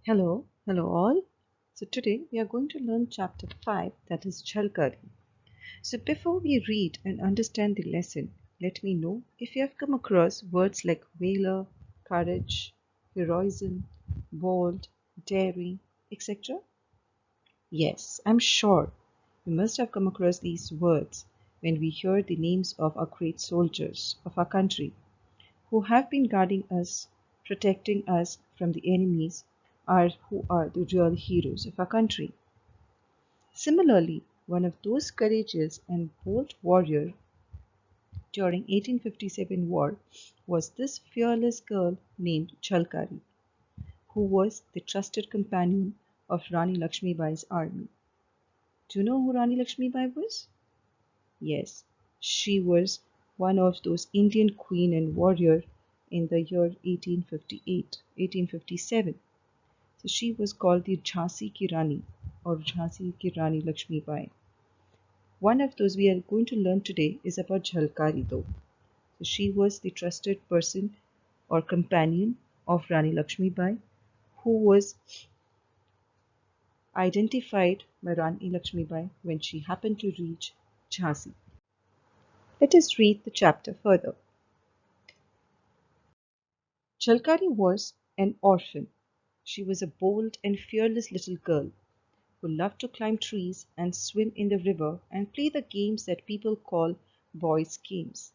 Hello, hello all. So today we are going to learn chapter 5, that is Jhalkari. So before we read and understand the lesson, let me know if you have come across words like valor, courage, heroism, bold, daring, etc. Yes, I'm sure you must have come across these words when we hear the names of our great soldiers of our country who have been guarding us, protecting us from the enemies, are who are the real heroes of our country. Similarly, one of those courageous and bold warriors during 1857 war was this fearless girl named Jhalkari, who was the trusted companion of Rani Lakshmibai's army. Do you know who Rani Lakshmibai was? Yes, she was one of those Indian queen and warrior in the year 1858, 1857. So she was called the Jhansi ki Rani or Jhansi ki Rani Lakshmi Bai. One of those we are going to learn today is about Jhalkari though. So she was the trusted person or companion of Rani Lakshmi Bai who was identified by Rani Lakshmi Bai when she happened to reach Jhansi. Let us read the chapter further. Jhalkari was an orphan. She was a bold and fearless little girl who loved to climb trees and swim in the river and play the games that people call boys' games.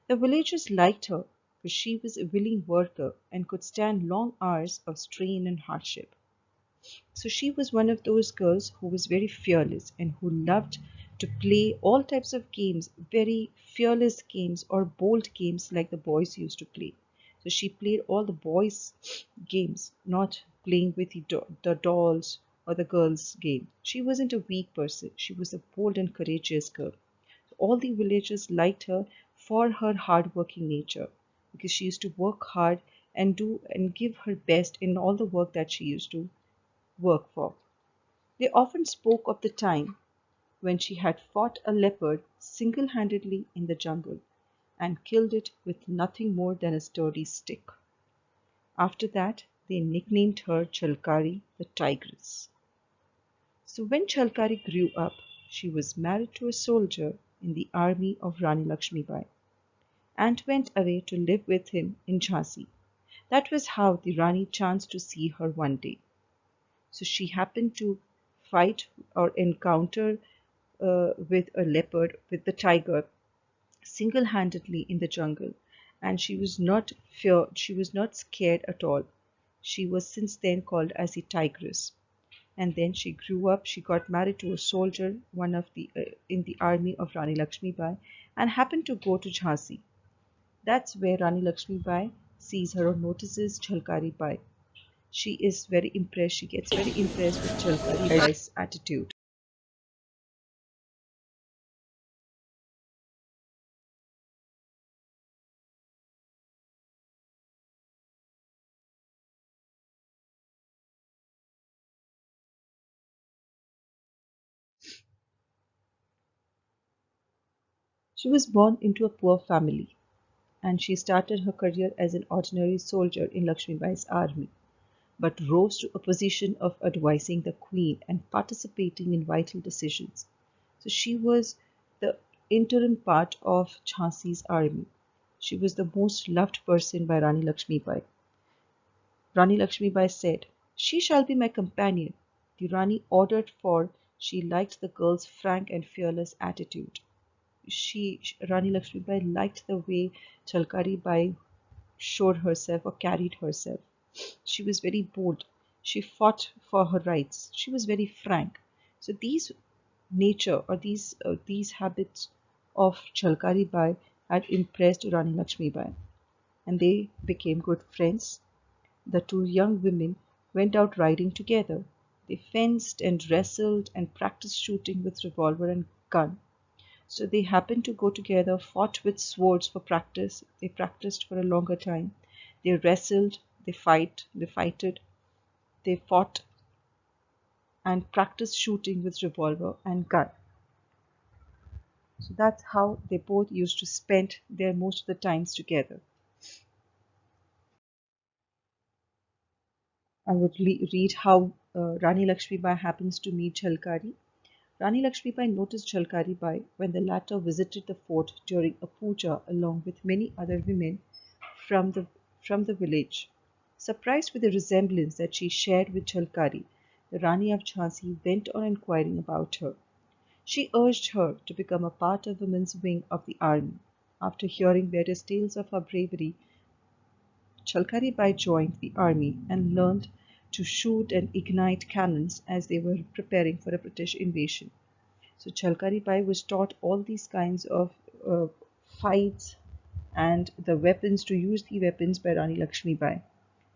The villagers liked her because she was a willing worker and could stand long hours of strain and hardship. So she was one of those girls who was very fearless and who loved to play all types of games, very fearless games or bold games like the boys used to play. So she played all the boys' games, not playing with the dolls or the girls' game. She wasn't a weak person. She was a bold and courageous girl. All the villagers liked her for her hard-working nature because she used to work hard and do and give her best in all the work that she used to work for. They often spoke of the time when she had fought a leopard single handedly in the jungle and killed it with nothing more than a sturdy stick. After that, they nicknamed her Jhalkari the Tigress. So when Jhalkari grew up, she was married to a soldier in the army of Rani Lakshmibai and went away to live with him in Jhansi. That was how the Rani chanced to see her one day. So she happened to fight or encounter with a leopard, with the tiger, single handedly in the jungle, and she was not scared at all. She was since then called as the tigress. And then she grew up, she got married to a soldier, one of the in the army of Rani Lakshmibai, and happened to go to Jhansi. That's where Rani Lakshmibai sees her or notices Jhalkari Bai. She is very impressed, she gets very impressed with Jhalkari Bai's attitude. She was born into a poor family and she started her career as an ordinary soldier in Lakshmibai's army, but rose to a position of advising the queen and participating in vital decisions. So she was the interim part of Jhansi's army. She was the most loved person by Rani Lakshmibai. Rani Lakshmibai said, "She shall be my companion." The Rani ordered for she liked the girl's frank and fearless attitude. Rani Lakshmibai liked the way Chalkari Bai showed herself or carried herself. She was very bold. She fought for her rights. She was very frank. So these nature or these habits of Chalkari Bai had impressed Rani Lakshmi Bai, and they became good friends. The two young women went out riding together. They fenced and wrestled and practiced shooting with revolver and gun. So they happened to go together, fought with swords for practice. They practiced for a longer time. They wrestled, they fighted, they fought and practiced shooting with revolver and gun. So that's how they both used to spend their most of the times together. I would read how Rani Lakshmibai happens to meet Jhalkari. Rani Lakshmibai noticed Jhalkari Bai when the latter visited the fort during a puja along with many other women from the from the village. Surprised with the resemblance that she shared with Jhalkari, the Rani of Jhansi went on inquiring about her. She urged her to become a part of women's wing of the army. After hearing various tales of her bravery, Chalkari Bai joined the army and learned to shoot and ignite cannons as they were preparing for a British invasion. So Chalkari Bai was taught all these kinds of uh, fights and the weapons to use the weapons by Rani Lakshmi Bai.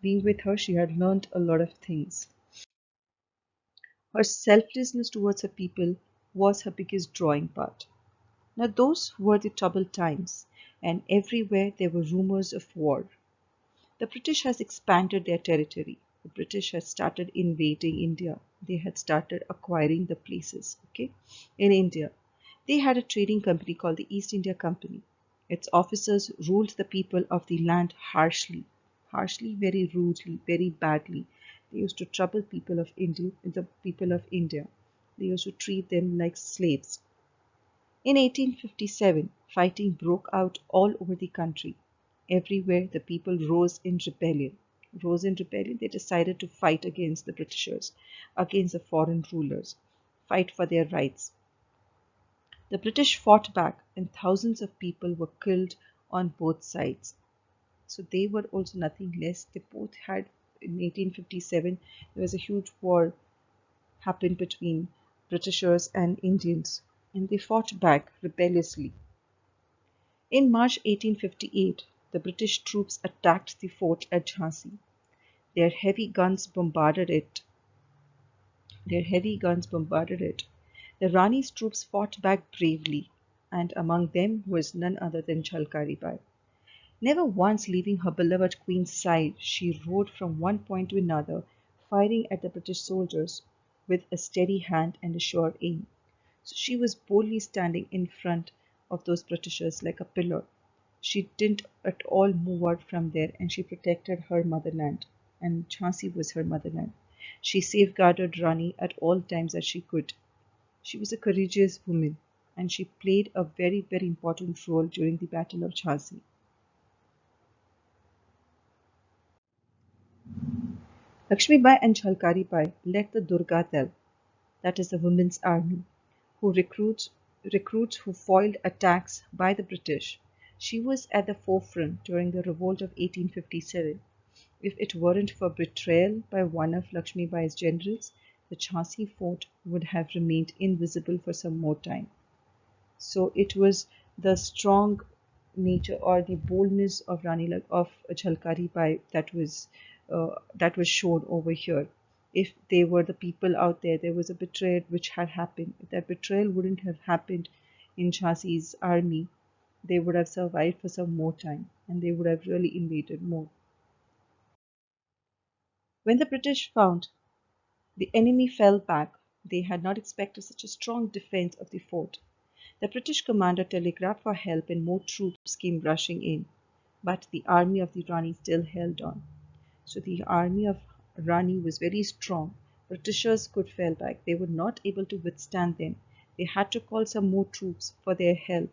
Being with her, she had learned a lot of things. Her selflessness towards her people was her biggest drawing part. Now, those were the troubled times, and everywhere there were rumors of war. The British has expanded their territory. The British had started invading India. They had started acquiring the places, okay, in India. They had a trading company called the East India Company. Its officers ruled the people of the land harshly, harshly, very rudely, very badly. They used to trouble people of India, the people of India. They used to treat them like slaves. In 1857, fighting broke out all over the country. Everywhere the people rose in rebellion. Rose in rebellion, they decided to fight against the Britishers, against the foreign rulers, fight for their rights. The British fought back, and thousands of people were killed on both sides. So they were also nothing less. They both had, in 1857, there was a huge war happened between Britishers and Indians, and they fought back rebelliously. In March 1858, the British troops attacked the fort at Jhansi. Their heavy guns bombarded it. Their heavy guns bombarded it. The Rani's troops fought back bravely, and among them was none other than Jhalkari Bai. Never once leaving her beloved queen's side, she rode from one point to another, firing at the British soldiers with a steady hand and a sure aim. So she was boldly standing in front of those Britishers like a pillar. She didn't at all move out from there, and she protected her motherland, and Jhansi was her motherland. She safeguarded Rani at all times that she could. She was a courageous woman, and she played a very, very important role during the Battle of Jhansi. Lakshmi Bai and Jhalkari Bai led the Durga Dal, that is the women's army, who recruits who foiled attacks by the British. She was at the forefront during the revolt of 1857. If it weren't for betrayal by one of Lakshmi Bai's generals, the Jhansi fort would have remained invisible for some more time. So it was the strong nature or the boldness of of Jhalkari Bai that was shown over here. If they were the people out there, there was a betrayal which had happened. If that betrayal wouldn't have happened in Jhansi's army, they would have survived for some more time and they would have really invaded more. When the British found the enemy fell back, they had not expected such a strong defense of the fort. The British commander telegraphed for help and more troops came rushing in, but the army of the Rani still held on. So the army of Rani was very strong. Britishers could fall back. They were not able to withstand them. They had to call some more troops for their help.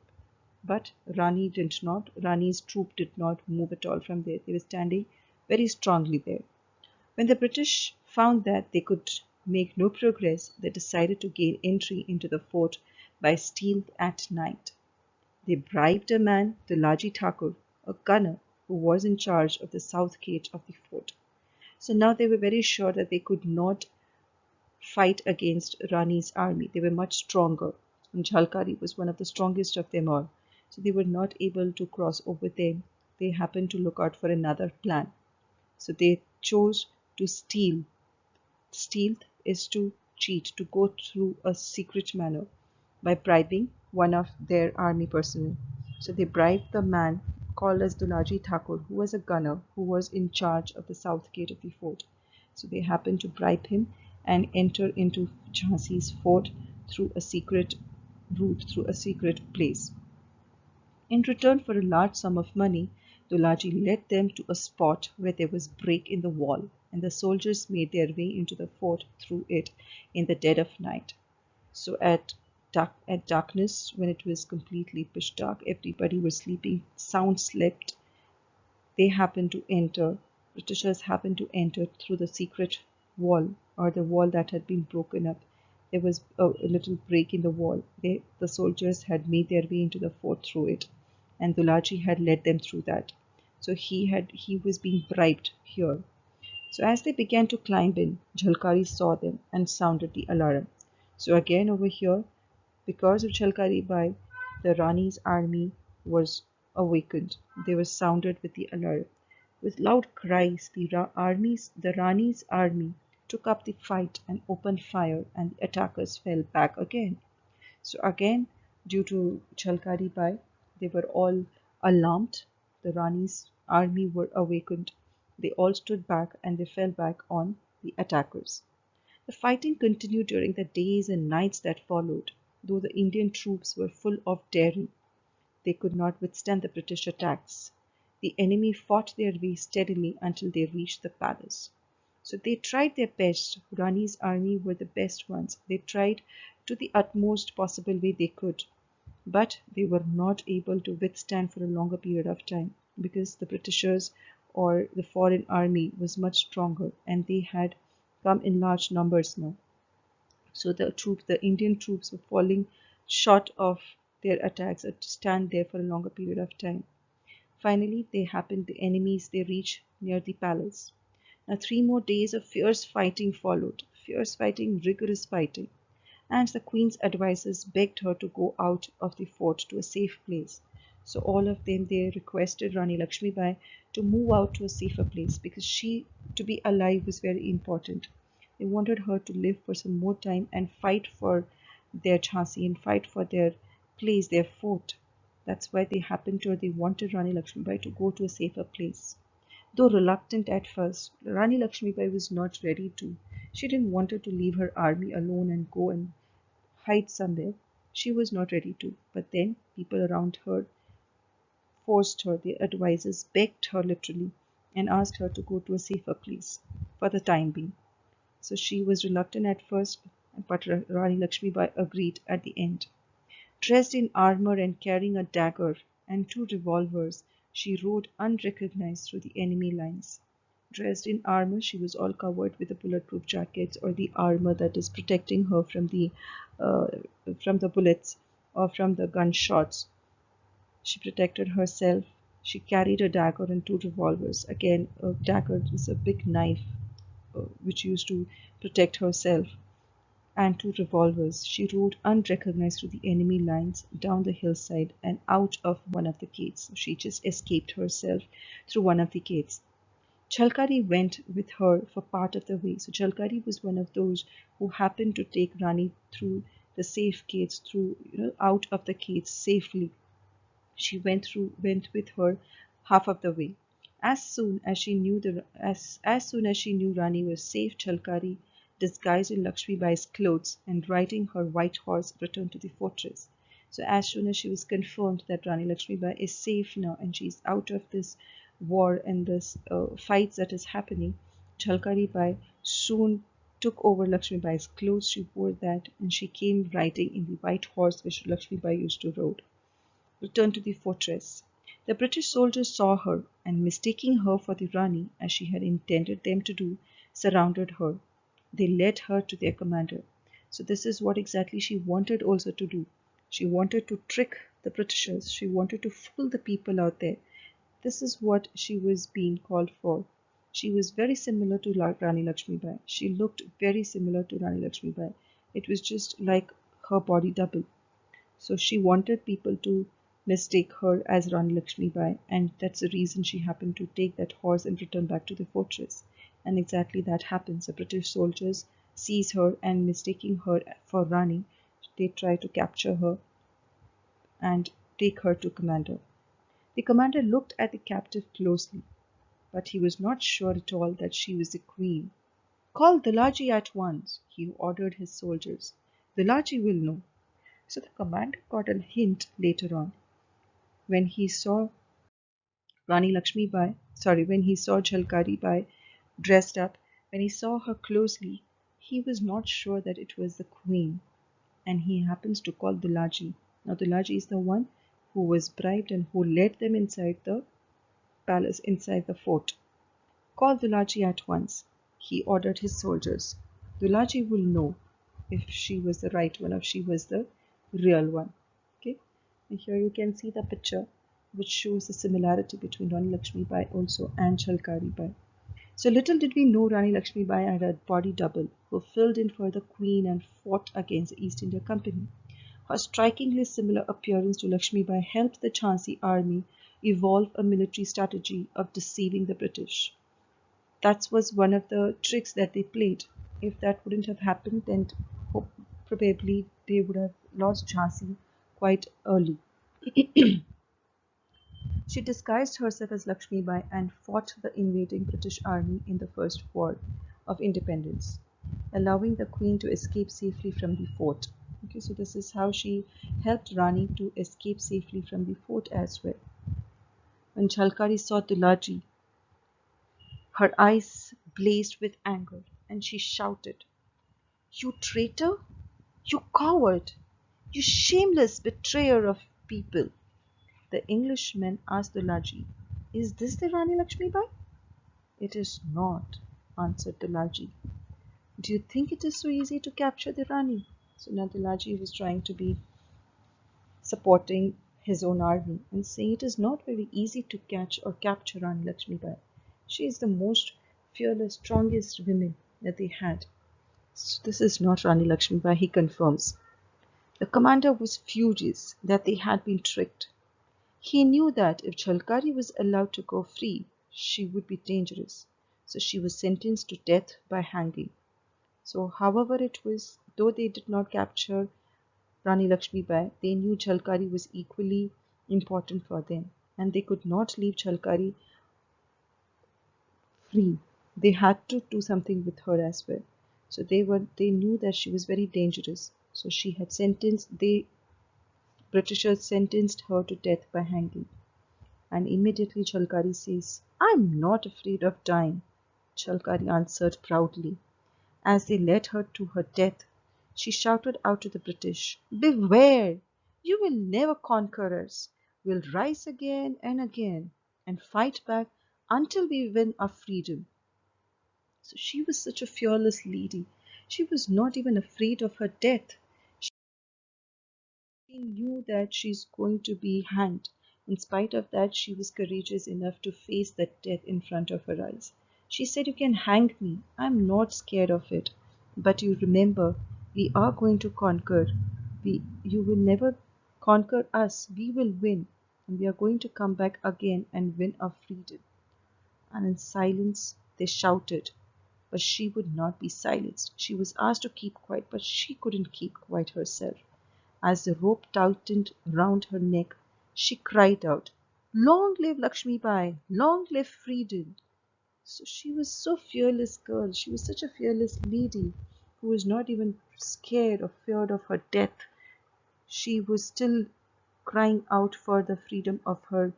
But Rani did not. Rani's troop did not move at all from there. They were standing very strongly there. When the British found that they could make no progress, they decided to gain entry into the fort by stealth at night. They bribed a man, Dulaji Thakur, a gunner who was in charge of the south gate of the fort. So now they were very sure that they could not fight against Rani's army. They were much stronger, and Jhalkari was one of the strongest of them all. So they were not able to cross over them. They happened to look out for another plan. So they chose to steal. Stealth is to cheat, to go through a secret manner by bribing one of their army personnel. So they bribed the man called as Dulaji Thakur, who was a gunner who was in charge of the south gate of the fort. So they happened to bribe him and enter into Jhansi's fort through a secret route, through a secret place. In return for a large sum of money, Dulaji led them to a spot where there was a break in the wall, and the soldiers made their way into the fort through it in the dead of night. So at darkness, when it was completely pitch dark, everybody was sleeping, sound slept. They happened to enter, Britishers happened to enter through the secret wall, or the wall that had been broken up. There was a little break in the wall. The soldiers had made their way into the fort through it, and Dulaji had led them through that. So he was being bribed here. So as they began to climb in, Jhalkari saw them and sounded the alarm. So again over here, because of Jhalkari Bai, the Rani's army was awakened. They were sounded with the alarm. With loud cries, the Rani's army took up the fight and opened fire, and the attackers fell back again. So again, due to Chalkari Bai, they were all alarmed. The Rani's army were awakened. They all stood back and they fell back on the attackers. The fighting continued during the days and nights that followed, though the Indian troops were full of daring. They could not withstand the British attacks. The enemy fought their way steadily until they reached the palace. So they tried their best. Rani's army were the best ones. They tried to the utmost possible way they could, but they were not able to withstand for a longer period of time because the Britishers or the foreign army was much stronger and they had come in large numbers now. So the Indian troops were falling short of their attacks or to stand there for a longer period of time. Finally, the enemies, they reached near the palace. Now, 3 more days of fierce fighting followed, fierce fighting, rigorous fighting, and the queen's advisers begged her to go out of the fort to a safe place. So all of them, they requested Rani Lakshmi Bai to move out to a safer place because to be alive was very important. They wanted her to live for some more time and fight for their Jhansi and fight for their place, their fort. That's why they wanted Rani Lakshmi Bai to go to a safer place. Though reluctant at first, Rani Lakshmi Bai was not ready to. She didn't want her to leave her army alone and go and hide somewhere. She was not ready to. But then people around her forced her, the advisors begged her literally and asked her to go to a safer place for the time being. So she was reluctant at first, but Rani Lakshmi Bai agreed at the end. Dressed in armor and carrying a dagger and 2 revolvers, she rode unrecognized through the enemy lines. Dressed in armor, she was all covered with the bulletproof jackets or the armor that is protecting her uh, from the bullets or from the gunshots. She protected herself. She carried a dagger and 2 revolvers. Again, a dagger is a big knife which used to protect herself, and 2 revolvers. She rode unrecognized through the enemy lines, down the hillside, and out of one of the gates. She just escaped herself through one of the gates. Chalkari went with her for part of the way. So Chalkari was one of those who happened to take Rani through the safe gates, through out of the gates safely. She went with her half of the way. As soon as she knew Rani was safe, Chalkari, disguised in Lakshmi Bai's clothes and riding her white horse, returned to the fortress. So as soon as she was confirmed that Rani Lakshmi Bai is safe now and she's out of this war and this fights that is happening, Jhalkari Bai soon took over Lakshmi Bai's clothes. She wore that and she came riding in the white horse which Lakshmi Bai used to ride, returned to the fortress. The British soldiers saw her and, mistaking her for the Rani, as she had intended them to do, surrounded her. They led her to their commander. So this is what exactly she wanted also to do. She wanted to trick the Britishers. She wanted to fool the people out there. This is what she was being called for. She was very similar to Rani Lakshmi Bai. She looked very similar to Rani Lakshmi Bai. It was just like her body double. So she wanted people to mistake her as Rani Lakshmi Bai, and that's the reason she happened to take that horse and return back to the fortress. And exactly that happens. The British soldiers seize her and, mistaking her for Rani, they try to capture her and take her to commander. The commander looked at the captive closely, but he was not sure at all that she was the queen. Call Dalaji at once, he ordered his soldiers. Dalaji will know. So the commander got a hint later on when he saw Rani Lakshmi Bai, sorry, when he saw Jhalkari Bai dressed up, when he saw her closely, he was not sure that it was the queen, and he happens to call Dulaji. Now, Dulaji is the one who was bribed and who led them inside the palace, inside the fort. Call Dulaji at once. He ordered his soldiers. Dulaji will know if she was the right one or if she was the real one. Okay, and here you can see the picture which shows the similarity between Rani Lakshmi Bai also and Jhalkari Bai. So little did we know Rani Lakshmi Bai had a body double who filled in for the queen and fought against the East India Company. Her strikingly similar appearance to Lakshmi Bai helped the Jhansi army evolve a military strategy of deceiving the British. That was one of the tricks that they played. If that wouldn't have happened, then probably they would have lost Jhansi quite early. She disguised herself as Lakshmi Bai and fought the invading British army in the First War of Independence, allowing the Queen to escape safely from the fort. Okay, so this is how she helped Rani to escape safely from the fort as well. When Jhalkari saw Dulaji, her eyes blazed with anger, and she shouted, "You traitor! You coward! You shameless betrayer of people!" The Englishman asked Dulaji, "Is this the Rani Lakshmi Bai?" "It is not," answered Dulaji. "Do you think it is so easy to capture the Rani?" So now Dulaji was trying to be supporting his own army and saying it is not very easy to catch or capture Rani Lakshmi Bai. She is the most fearless, strongest woman that they had. So this is not Rani Lakshmi Bai, he confirms. The commander was furious that they had been tricked. He knew that if Jhalkari was allowed to go free, she would be dangerous. So she was sentenced to death by hanging. So however it was, though they did not capture Rani Lakshmi Bai, they knew Jhalkari was equally important for them, and they could not leave Jhalkari free. They had to do something with her as well. So they knew that she was very dangerous. So she had sentenced they Britishers sentenced her to death by hanging. And immediately Jhalkari says, "I'm not afraid of dying," Jhalkari answered proudly. As they led her to her death, she shouted out to the British, "Beware! You will never conquer us. We'll rise again and again and fight back until we win our freedom." So she was such a fearless lady. She was not even afraid of her death. She knew that she's going to be hanged. In spite of that, she was courageous enough to face that death in front of her eyes. She said, "You can hang me. I'm not scared of it. But you remember, we are going to conquer. You will never conquer us. We will win. And we are going to come back again and win our freedom." And in silence, they shouted. But she would not be silenced. She was asked to keep quiet, but she couldn't keep quiet herself. As the rope tightened round her neck, she cried out, "Long live Lakshmi Bai! Long live freedom!" So she was so fearless girl. She was such a fearless lady who was not even scared or feared of her death. She was still crying out for the freedom of her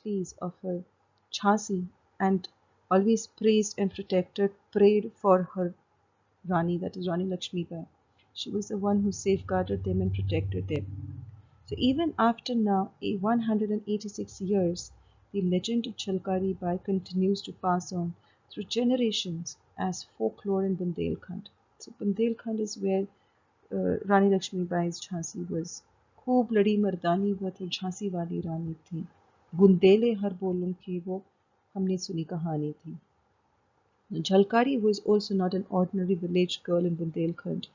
place, of her Jhansi, and always praised and prayed for her Rani, that is Rani Lakshmi Bai. She was the one who safeguarded them and protected them. So even after now 186 years, the legend of Jhalkari Bai continues to pass on through generations as folklore in Bundelkhand. So Bundelkhand is where Rani Lakshmi Bai's Jhansi was. खूब लड़ी मर्दानी वो तो झांसी वाली रानी थी, बुंदेले हर बोलों की वो हमने सुनी कहानी थी. Jhalkari was also not an ordinary village girl in Bundelkhand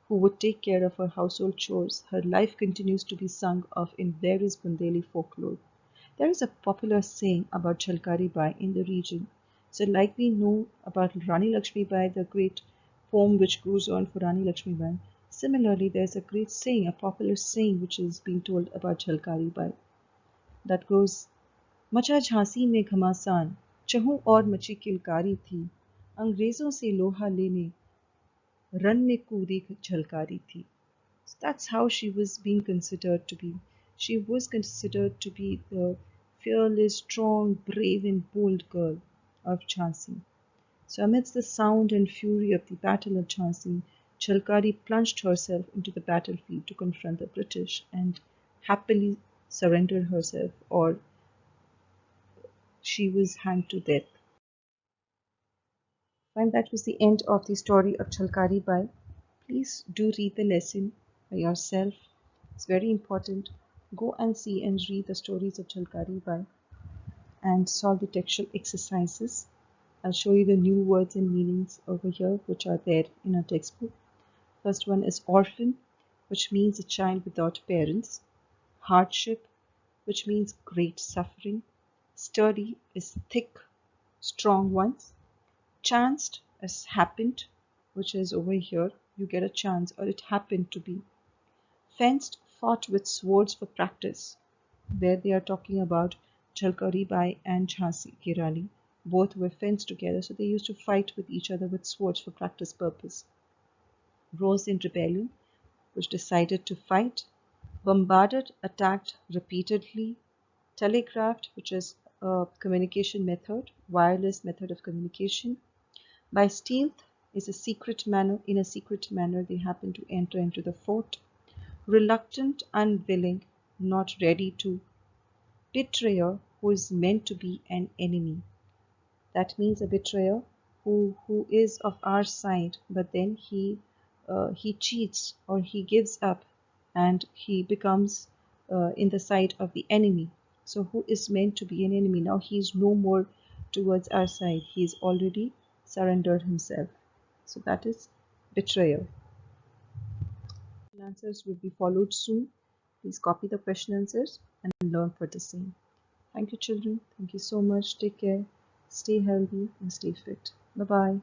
who would take care of her household chores. Her life continues to be sung of in various Bundeli folklore. There is a popular saying about Jhalkari Bai in the region. So, like we know about Rani Lakshmi Bai, the great poem which goes on for Rani Lakshmi Bai, similarly, there's a great saying, a popular saying which is being told about Jhalkari Bai that goes, "मचा झांसी में घमासान, चहूं और मची किलकारी थी, अंग्रेजों से लोहा लेने रन में कूदी झलकारी थी." So that's how she was being considered to be. She was considered to be the fearless, strong, brave, and bold girl of Jhansi. So, amidst the sound and fury of the Battle of Jhansi, Jhalkari plunged herself into the battlefield to confront the British and happily surrendered herself, or she was hanged to death. And that was the end of the story of Jhalkari Bai. Please do read the lesson by yourself. It's very important. Go and see and read the stories of Jhalkari Bai and solve the textual exercises. I'll show you the new words and meanings over here which are there in our textbook. First one is orphan, which means a child without parents. Hardship, which means great suffering. Sturdy is thick, strong ones. Chanced is happened, which is over here. You get a chance or it happened to be. Fenced, fought with swords for practice. Where they are talking about Jhalkari Bai and Jhansi Ki Rani. Both were fenced together, so they used to fight with each other with swords for practice purpose. Rose in rebellion, which decided to fight. Bombarded, attacked repeatedly. Telegraphed, which is a communication method, wireless method of communication. By stealth is a secret manner. In a secret manner, they happen to enter into the fort. Reluctant, unwilling, not ready to. Betrayer, who is meant to be an enemy. That means a betrayer who is of our side, but then he cheats or he gives up and he becomes in the side of the enemy. So who is meant to be an enemy? Now he is no more towards our side. He is already surrendered himself. So that is betrayal. Answers will be followed soon. Please copy the question answers and learn for the same. Thank you, children. Thank you so much. Take care. Stay healthy and stay fit. Bye bye.